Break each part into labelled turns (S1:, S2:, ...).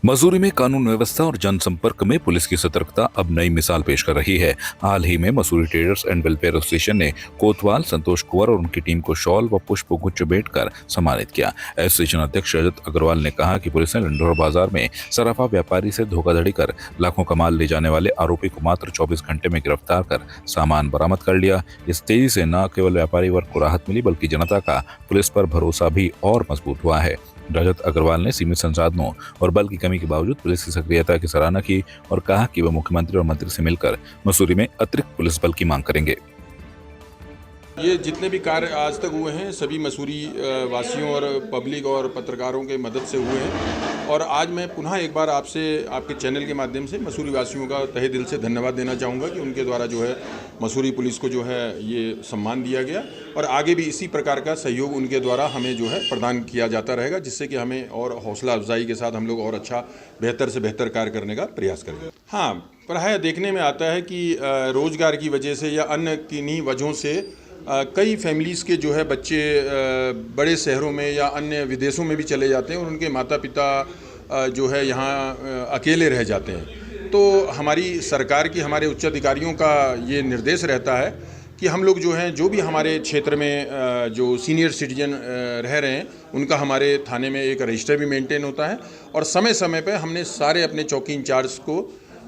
S1: मसूरी में कानून व्यवस्था और जनसंपर्क में पुलिस की सतर्कता अब नई मिसाल पेश कर रही है। हाल ही में Mussoorie traders and welfare association ने कोतवाल संतोष कुंवर और उनकी टीम को शॉल व पुष्प गुच्छ भेंट कर सम्मानित किया। एसोसिएशन अध्यक्ष रजत अग्रवाल ने कहा कि पुलिस ने लंडोरा बाजार में सराफा व्यापारी से धोखाधड़ी कर लाखों का माल ले जाने वाले आरोपी को मात्र 24 घंटे में गिरफ्तार कर सामान बरामद कर लिया। इस तेजी से न केवल व्यापारी वर्ग को राहत मिली बल्कि जनता का पुलिस पर भरोसा भी और मजबूत हुआ है। रजत अग्रवाल ने सीमित संसाधनों और बल की कमी के बावजूद पुलिस की सक्रियता की सराहना की और कहा कि वह मुख्यमंत्री और मंत्री से मिलकर मसूरी में अतिरिक्त पुलिस बल की मांग करेंगे।
S2: ये जितने भी कार्य आज तक हुए हैं सभी मसूरी वासियों और पब्लिक और पत्रकारों के मदद से हुए हैं और आज मैं पुनः एक बार आपसे आपके चैनल के माध्यम से मसूरी वासियों का तहे दिल से धन्यवाद देना चाहूँगा कि उनके द्वारा जो है मसूरी पुलिस को जो है ये सम्मान दिया गया और आगे भी इसी प्रकार का सहयोग उनके द्वारा हमें जो है प्रदान किया जाता रहेगा, जिससे कि हमें और हौसला अफजाई के साथ हम लोग और अच्छा बेहतर से बेहतर कार्य करने का प्रयास करेंगे। हाँ, प्रायः देखने में आता है कि रोजगार की वजह से या अन्य किन्हीं वजहों से कई फैमिलीज़ के जो है बच्चे बड़े शहरों में या अन्य विदेशों में भी चले जाते हैं और उनके माता पिता जो है यहाँ अकेले रह जाते हैं। तो हमारी सरकार की, हमारे उच्च अधिकारियों का ये निर्देश रहता है कि हम लोग जो हैं, जो भी हमारे क्षेत्र में जो सीनियर सिटीजन रह रहे हैं, उनका हमारे थाने में एक रजिस्टर भी मेंटेन होता है और समय समय पर हमने सारे अपने चौकी इंचार्ज को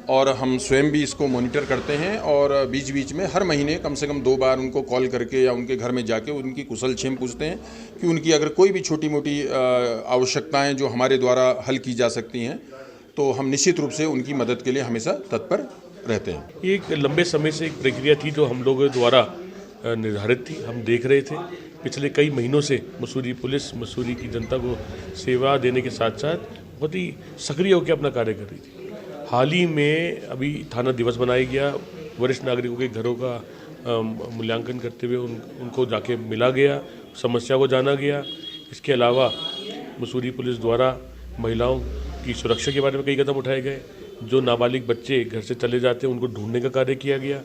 S2: और हम स्वयं भी इसको मॉनिटर करते हैं और बीच बीच में हर महीने कम से कम 2 बार उनको कॉल करके या उनके घर में जाके उनकी कुशल क्षेम पूछते हैं कि उनकी अगर कोई भी छोटी मोटी आवश्यकताएं जो हमारे द्वारा हल की जा सकती हैं तो हम निश्चित रूप से उनकी मदद के लिए हमेशा तत्पर रहते हैं।
S3: ये एक लंबे समय से एक प्रक्रिया थी जो हम लोगों द्वारा निर्धारित थी। हम देख रहे थे पिछले कई महीनों से मसूरी पुलिस मसूरी की जनता को सेवा देने के साथ साथ बहुत ही सक्रिय होकर अपना कार्य कर रही थी। हाल ही में अभी थाना दिवस बनाया गया, वरिष्ठ नागरिकों के घरों का मूल्यांकन करते हुए उनको जाके मिला गया, समस्या को जाना गया। इसके अलावा मसूरी पुलिस द्वारा महिलाओं की सुरक्षा के बारे में कई कदम उठाए गए। जो नाबालिग बच्चे घर से चले जाते हैं उनको ढूंढने का कार्य किया गया।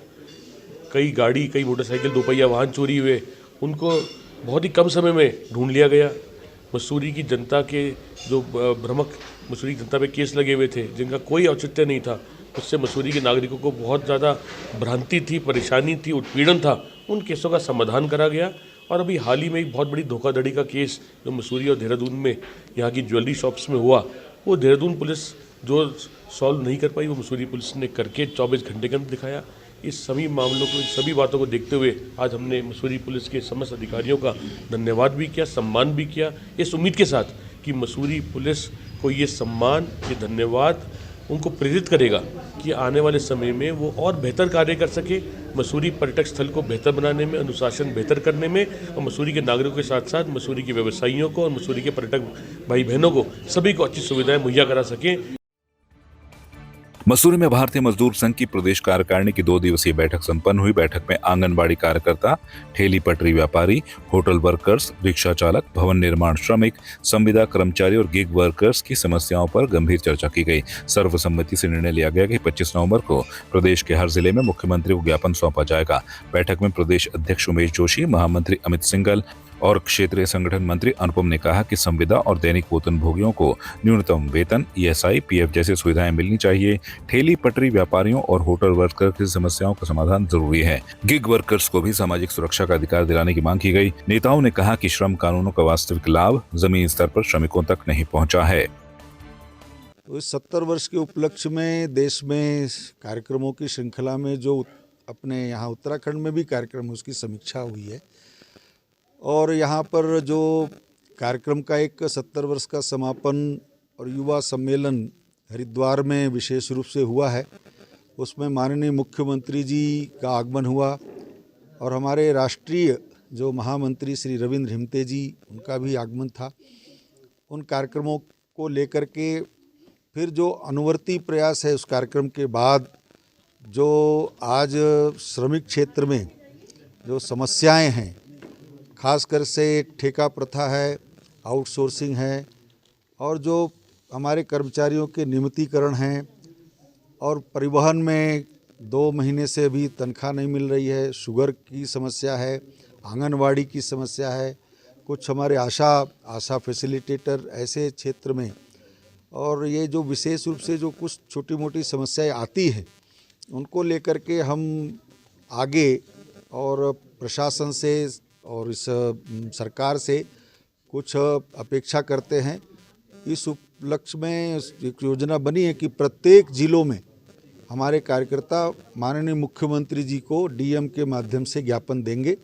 S3: कई मोटरसाइकिल, दोपहिया वाहन चोरी हुए, उनको बहुत ही कम समय में ढूंढ लिया गया। मसूरी की जनता के जो भ्रमक मसूरी जनता पे केस लगे हुए थे जिनका कोई औचित्य नहीं था, उससे मसूरी के नागरिकों को बहुत ज़्यादा भ्रांति थी, परेशानी थी, उत्पीड़न था, उन केसों का समाधान करा गया। और अभी हाल ही में एक बहुत बड़ी धोखाधड़ी का केस जो मसूरी और देहरादून में यहाँ की ज्वेलरी शॉप्स में हुआ, वो देहरादून पुलिस जो सॉल्व नहीं कर पाई वो मसूरी पुलिस ने करके 24 घंटे के अंदर दिखाया। इस सभी मामलों को, सभी बातों को देखते हुए आज हमने मसूरी पुलिस के समस्त अधिकारियों का धन्यवाद भी किया, सम्मान भी किया, इस उम्मीद के साथ कि मसूरी पुलिस को ये सम्मान, ये धन्यवाद उनको प्रेरित करेगा कि आने वाले समय में वो और बेहतर कार्य कर सके, मसूरी पर्यटक स्थल को बेहतर बनाने में, अनुशासन बेहतर करने में और मसूरी के नागरिकों के साथ साथ मसूरी के व्यवसायियों को और मसूरी के पर्यटक भाई बहनों को सभी को अच्छी सुविधाएं मुहैया करा सकें।
S1: मसूरी में भारतीय मजदूर संघ की प्रदेश कार्यकारिणी की 2 दिवसीय बैठक संपन्न हुई। बैठक में आंगनबाड़ी कार्यकर्ता, ठेली पटरी व्यापारी, होटल वर्कर्स, रिक्शा चालक, भवन निर्माण श्रमिक, संविदा कर्मचारी और गिग वर्कर्स की समस्याओं पर गंभीर चर्चा की गई। सर्वसम्मति से निर्णय लिया गया कि 25 नवंबर को प्रदेश के हर जिले में मुख्यमंत्री को ज्ञापन सौंपा जाएगा। बैठक में प्रदेश अध्यक्ष उमेश जोशी, महामंत्री अमित सिंघल और क्षेत्रीय संगठन मंत्री अनुपम ने कहा कि संविदा और दैनिक वेतनभोगियों को न्यूनतम वेतन, ईएसआई, पीएफ जैसी सुविधाएं मिलनी चाहिए। ठेली पटरी व्यापारियों और होटल वर्कर्स की समस्याओं का समाधान जरूरी है। गिग वर्कर्स को भी सामाजिक सुरक्षा का अधिकार दिलाने की मांग की गई। नेताओं ने कहा कि श्रम कानूनों का वास्तविक लाभ जमीन स्तर पर श्रमिकों तक नहीं पहुंचा है।
S4: इस 70 वर्ष के उपलक्ष्य में देश में कार्यक्रमों की श्रृंखला में जो अपने यहाँ उत्तराखंड में भी कार्यक्रम, उसकी समीक्षा हुई है और यहाँ पर जो कार्यक्रम का एक 70 वर्ष का समापन और युवा सम्मेलन हरिद्वार में विशेष रूप से हुआ है, उसमें माननीय मुख्यमंत्री जी का आगमन हुआ और हमारे राष्ट्रीय जो महामंत्री श्री रविंद्र हिमते जी, उनका भी आगमन था। उन कार्यक्रमों को लेकर के फिर जो अनुवर्ती प्रयास है, उस कार्यक्रम के बाद जो आज श्रमिक क्षेत्र में जो समस्याएं हैं, खासकर से ठेका प्रथा है, आउटसोर्सिंग है और जो हमारे कर्मचारियों के नियमितीकरण हैं और परिवहन में 2 महीने से अभी तनख्वाह नहीं मिल रही है, शुगर की समस्या है, आंगनवाड़ी की समस्या है, कुछ हमारे आशा फैसिलिटेटर ऐसे क्षेत्र में और ये जो विशेष रूप से जो कुछ छोटी मोटी समस्याएं आती हैं उनको लेकर के हम आगे और प्रशासन से और इस सरकार से कुछ अपेक्षा करते हैं। इस उपलक्ष्य में एक योजना बनी है कि प्रत्येक जिलों में हमारे कार्यकर्ता माननीय मुख्यमंत्री जी को डीएम के माध्यम से ज्ञापन देंगे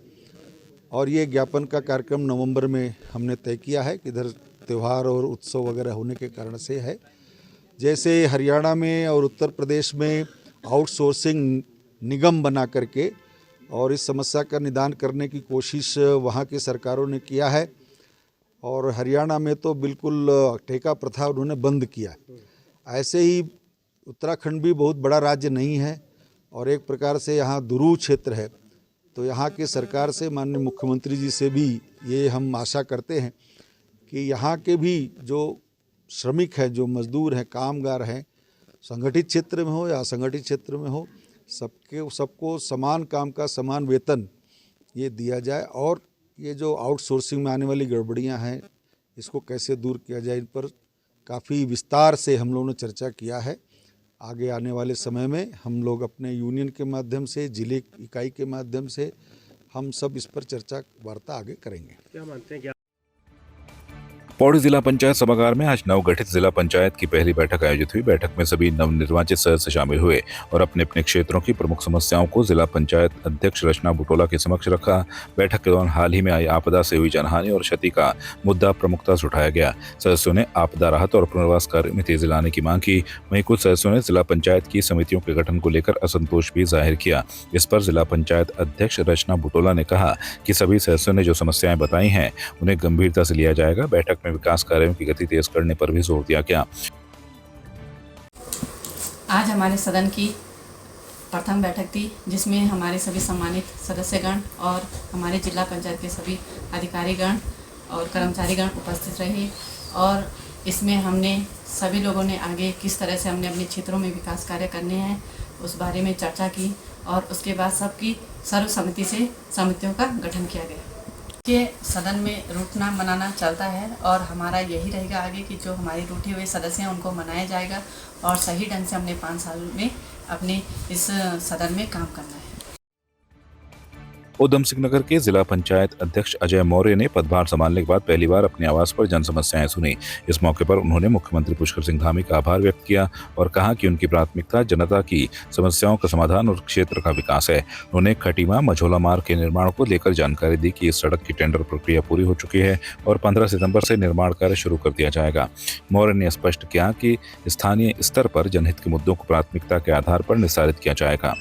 S4: और ये ज्ञापन का कार्यक्रम नवंबर में हमने तय किया है कि इधर त्यौहार और उत्सव वगैरह होने के कारण से है। जैसे हरियाणा में और उत्तर प्रदेश में आउटसोर्सिंग निगम बना करके और इस समस्या का निदान करने की कोशिश वहाँ की सरकारों ने किया है और हरियाणा में तो बिल्कुल ठेका प्रथा उन्होंने बंद किया। ऐसे ही उत्तराखंड भी बहुत बड़ा राज्य नहीं है और एक प्रकार से यहाँ दुरूह क्षेत्र है, तो यहाँ की सरकार से माननीय मुख्यमंत्री जी से भी ये हम आशा करते हैं कि यहाँ के भी जो श्रमिक हैं, जो मजदूर हैं, कामगार हैं, संगठित क्षेत्र में हो या असंगठित क्षेत्र में हो, सबको समान काम का समान वेतन ये दिया जाए और ये जो आउटसोर्सिंग में आने वाली गड़बड़ियाँ हैं इसको कैसे दूर किया जाए, इन पर काफ़ी विस्तार से हम लोगों ने चर्चा किया है। आगे आने वाले समय में हम लोग अपने यूनियन के माध्यम से, जिले इकाई के माध्यम से हम सब इस पर चर्चा वार्ता आगे करेंगे।
S3: क्या मानते हैं, क्या
S1: पौड़ी जिला पंचायत सभागार में आज नवगठित जिला पंचायत की पहली बैठक आयोजित हुई। बैठक में सभी नवनिर्वाचित सदस्य शामिल हुए और अपने अपने क्षेत्रों की प्रमुख समस्याओं को जिला पंचायत अध्यक्ष रचना बुटोला के समक्ष रखा। बैठक के दौरान हाल ही में आई आपदा से हुई जनहानि और क्षति का मुद्दा प्रमुखता से उठाया गया। सदस्यों ने आपदा राहत और पुनर्वास कार्य में तेजी लाने की मांग की। वहीं कुछ सदस्यों ने जिला पंचायत की समितियों के गठन को लेकर असंतोष भी जाहिर किया। इस पर जिला पंचायत अध्यक्ष रचना बुटोला ने कहा कि सभी सदस्यों ने जो समस्याएं बताई हैं उन्हें गंभीरता से लिया जाएगा। बैठक में विकास कार्यों की गति तेज करने पर भी जोर दिया गया।
S5: आज हमारे सदन की प्रथम बैठक थी जिसमें हमारे सभी सम्मानित सदस्यगण और हमारे जिला पंचायत के सभी अधिकारीगण और कर्मचारीगण उपस्थित रहे और इसमें हमने सभी लोगों ने आगे किस तरह से हमने अपने क्षेत्रों में विकास कार्य करने हैं उस बारे में चर्चा की और उसके बाद सबकी सर्वसम्मति से समितियों का गठन किया गया। ये सदन में रूठना मनाना चलता है और हमारा यही रहेगा आगे कि जो हमारे रूठे हुए सदस्य हैं उनको मनाया जाएगा और सही ढंग से हमने 5 साल में अपने इस सदन में काम करना है।
S1: उधम सिंह नगर के जिला पंचायत अध्यक्ष अजय मौर्य ने पदभार संभालने के बाद पहली बार अपने आवास पर जन समस्याएं सुनी। इस मौके पर उन्होंने मुख्यमंत्री पुष्कर सिंह धामी का आभार व्यक्त किया और कहा कि उनकी प्राथमिकता जनता की समस्याओं का समाधान और क्षेत्र का विकास है। उन्होंने खटीमा मझोला मार्ग के निर्माण को लेकर जानकारी दी कि इस सड़क की टेंडर प्रक्रिया पूरी हो चुकी है और 15 सितंबर से निर्माण कार्य शुरू कर दिया जाएगा। मौर्य ने स्पष्ट किया कि स्थानीय स्तर पर जनहित के मुद्दों को प्राथमिकता के आधार पर निस्तारित किया जाएगा।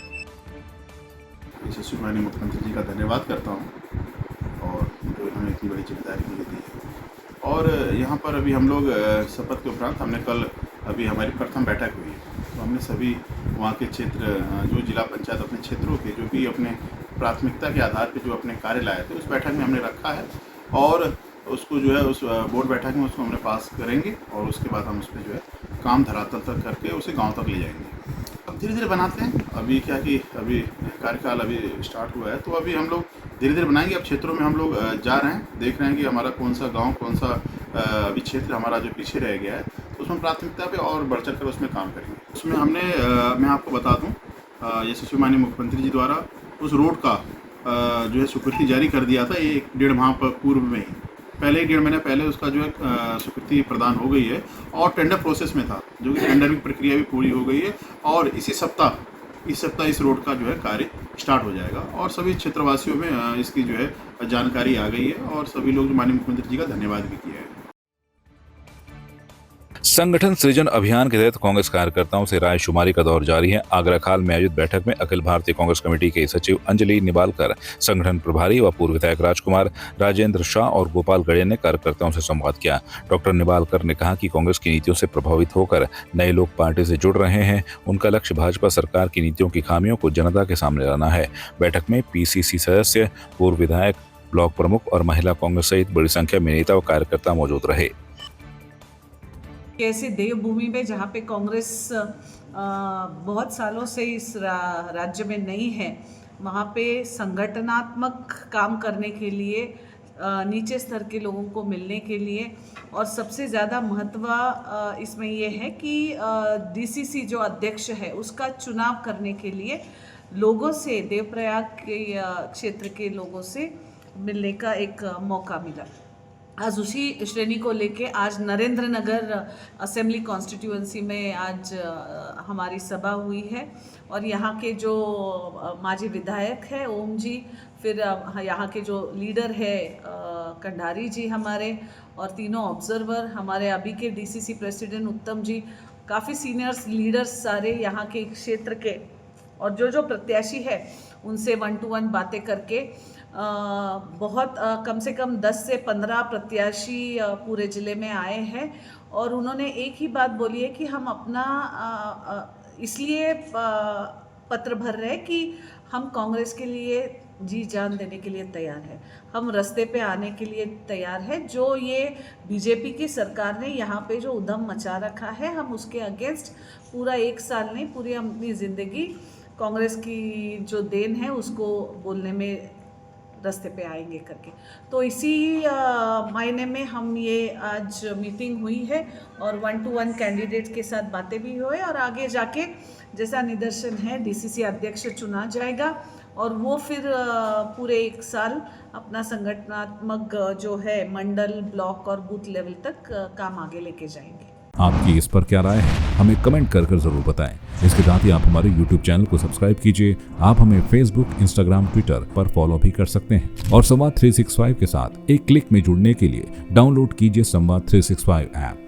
S6: यशस्वी माननीय मुख्यमंत्री जी का धन्यवाद करता हूं और जो हमें इतनी बड़ी जिम्मेदारी मुझे दी है। और यहाँ पर अभी हम लोग शपथ के उपरांत हमने कल अभी हमारी प्रथम बैठक हुई तो हमने सभी वहाँ के क्षेत्र जो जिला पंचायत अपने क्षेत्रों के जो भी अपने प्राथमिकता के आधार पर जो अपने कार्य लाए थे उस बैठक में हमने रखा है और उसको जो है उस बोर्ड बैठक में उसको हमने पास करेंगे और उसके बाद हम उस पर जो है काम धरातल तक करके उसे गाँव तक ले जाएंगे। अब धीरे धीरे बनाते हैं। अभी क्या कि अभी कार्यकाल अभी स्टार्ट हुआ है तो अभी हम लोग धीरे धीरे बनाएंगे। अब क्षेत्रों में हम लोग जा रहे हैं, देख रहे हैं कि हमारा कौन सा गांव, कौन सा अभी क्षेत्र हमारा जो पीछे रह गया है तो उसमें प्राथमिकता पे और बढ़ चढ़ कर उसमें काम करेंगे। उसमें हमने मैं आपको बता दूँ यशस्वी माननीय मुख्यमंत्री जी द्वारा उस रोड का जो है स्वीकृति जारी कर दिया था 1-1.5 माह पूर्व में ही। पहले 1-1.5 महीना पहले उसका जो है स्वीकृति प्रदान हो गई है और टेंडर प्रोसेस में था जो कि टेंडर की प्रक्रिया भी पूरी हो गई है और इस सप्ताह इस रोड का जो है कार्य स्टार्ट हो जाएगा और सभी क्षेत्रवासियों में इसकी जो है जानकारी आ गई है और सभी लोग माननीय मुख्यमंत्री जी का धन्यवाद भी किया है।
S1: संगठन सृजन अभियान के तहत कांग्रेस कार्यकर्ताओं से राय शुमारी का दौर जारी है। आगरा खाल में आयोजित बैठक में अखिल भारतीय कांग्रेस कमेटी के सचिव अंजलि निबालकर, संगठन प्रभारी व पूर्व विधायक राजकुमार, राजेंद्र शाह और गोपाल गड़े ने कार्यकर्ताओं से संवाद किया। डॉक्टर निबालकर ने कहा कि कांग्रेस की नीतियों से प्रभावित होकर नए लोग पार्टी से जुड़ रहे हैं। उनका लक्ष्य भाजपा सरकार की नीतियों की खामियों को जनता के सामने लाना है। बैठक में पीसीसी सदस्य, पूर्व विधायक, ब्लॉक प्रमुख और महिला कांग्रेस सहित बड़ी संख्या में नेता व कार्यकर्ता मौजूद रहे।
S7: ऐसे देवभूमि में जहाँ पे कांग्रेस बहुत सालों से इस राज्य में नहीं है, वहाँ पे संगठनात्मक काम करने के लिए नीचे स्तर के लोगों को मिलने के लिए। और सबसे ज़्यादा महत्व इसमें ये है कि डीसीसी जो अध्यक्ष है उसका चुनाव करने के लिए लोगों से, देवप्रयाग के क्षेत्र के लोगों से मिलने का एक मौका मिला। आज उसी श्रेणी को लेके आज नरेंद्र नगर असेंबली कॉन्स्टिट्यूएंसी में आज हमारी सभा हुई है और यहाँ के जो माजी विधायक है ओम जी, फिर यहाँ के जो लीडर है कंडारी जी हमारे, और तीनों ऑब्जर्वर हमारे अभी के डीसीसी प्रेसिडेंट उत्तम जी, काफ़ी सीनियर्स लीडर्स सारे यहाँ के क्षेत्र के, और जो प्रत्याशी है उनसे 1-to-1 बातें करके बहुत कम से कम 10 से 15 प्रत्याशी पूरे ज़िले में आए हैं। और उन्होंने एक ही बात बोली है कि हम अपना इसलिए पत्र भर रहे कि हम कांग्रेस के लिए जी जान देने के लिए तैयार है, हम रास्ते पे आने के लिए तैयार है। जो ये बीजेपी की सरकार ने यहाँ पे जो उधम मचा रखा है, हम उसके अगेंस्ट पूरा 1 साल नहीं, पूरी अपनी ज़िंदगी कांग्रेस की जो देन है उसको बोलने में रास्ते पे आएंगे करके। तो इसी मायने में हम ये आज मीटिंग हुई है और 1-to-1 कैंडिडेट के साथ बातें भी हुए, और आगे जाके जैसा निदर्शन है डीसीसी अध्यक्ष चुना जाएगा और वो फिर पूरे 1 साल अपना संगठनात्मक जो है मंडल, ब्लॉक और बूथ लेवल तक काम आगे लेके जाएंगे।
S1: आपकी इस पर क्या राय है, हमें कमेंट कर जरूर बताएं। इसके साथ ही आप हमारे YouTube चैनल को सब्सक्राइब कीजिए। आप हमें Facebook, Instagram, Twitter पर फॉलो भी कर सकते हैं और संवाद 365 के साथ एक क्लिक में जुड़ने के लिए डाउनलोड कीजिए संवाद 365 ऐप।